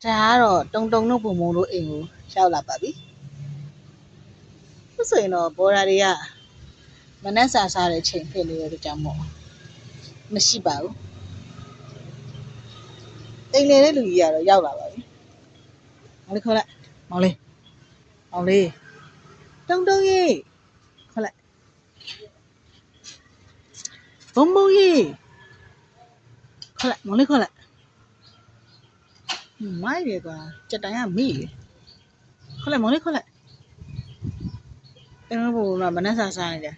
ဒါကတော့တုံတုံတို့ပုံပုံတို့အိမ်ကိုရောက်လာပါပြီ။ဆိုရင်တော့ဘော်ဒါတွေကမနှက်စာစားတဲ့ချိန်ဖြစ်နေတဲ့အတွက်ကြောင့်မို့မရှိပါဘူး။အိမ်လေတဲ့လူကြီးကတော့ရောက်လာပါပြီ။မောင်လေးခေါ်လိုက်မောင်လေးတုံတုံကြီးခေါ်လိုက်ဘုံဘုံကြီးခေါ်လိုက်မောင်လေးခေါ်လိုက်မိုက်တယ်ကွာကြက်တိုင်းကမိတယ်ခေါ်လိုက်မောင်လေးခေါ်လိုက်အဲ့ဘုံကမနှက်စာစားနေတယ်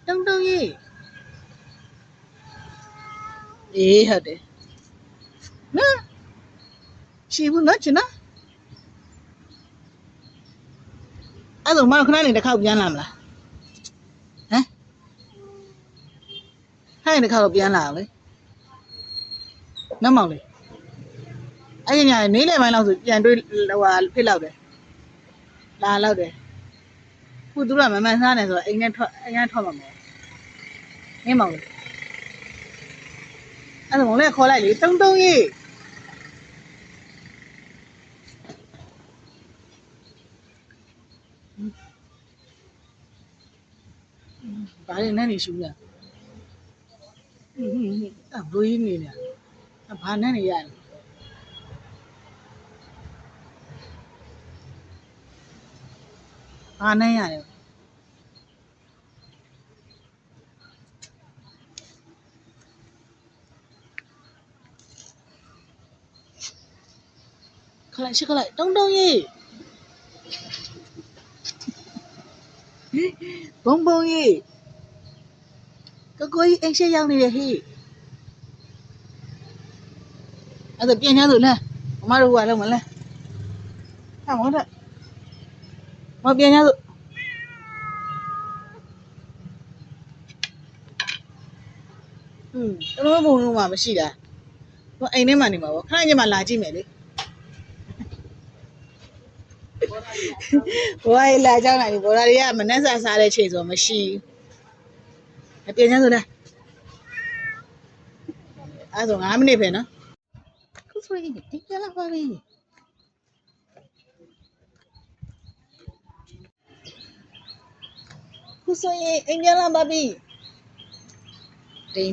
တုံတုံကြီးအေးဟုတ်တယ်နော်ရှိဘူးနော်ချင်နော်အဲ့ဒါမှခဏနေတစ်ခေါက်ပြန်လာမလားဟမ်ဟဲ့တစ်ခေါက်ပြန်လာအောင်လေနော်မောင်လေးအဲ့ဒီညနေလေပိုင်းလောက်ဆိုပြန်တွေးဟိုဖြစ်လောက်တယ်လာလောက်တယ်ခုသူကမမှန်စားနေဆိုတော့အိမ်နဲ့ထွက်မှာမဟုတ်နင်းမောင်လေးအဲ့ဒါမောင်လေးခေါ်လိုက်လေတုံတုံကြီးဘာလဲနဲ့နေရှူရအဲ့ဘိုးကြီးနေနေဘာနဲ့နေရလဲဘာနဲ့ရတယ်ခလိုက်ရှိခလိုက်တုံတုံကြီးဘုံဘုံကြီးကိုကြီးအိမ်ရှိရောက်နေတယ်ဟိအဲ့ဒါပြင်냐ဆိုလဲမမတို့ကလုံးမလဲဟာမဟုတ်တယ်မပြင်냐ဆိုတော်ဘုံလုံးမှာမရှိတာဟိုအိမ်ထဲမှာနေမှာပေါ့ခဏညမှာလာကြည့်မယ်လေဘွားရလာကြောင်းလာပြီဘော်ဒါတွေကမနှက်စာစားတဲ့ချိန်ဆိုမရှိဘူးပြင်냐ဆိုလဲအဲ့ဆို9မိနစ်ပဲနော်ခုဆိုရင်ဒီကလာပါပြီခုဆိုရင်အိမ်ပြန်လာပါပြီဒိန်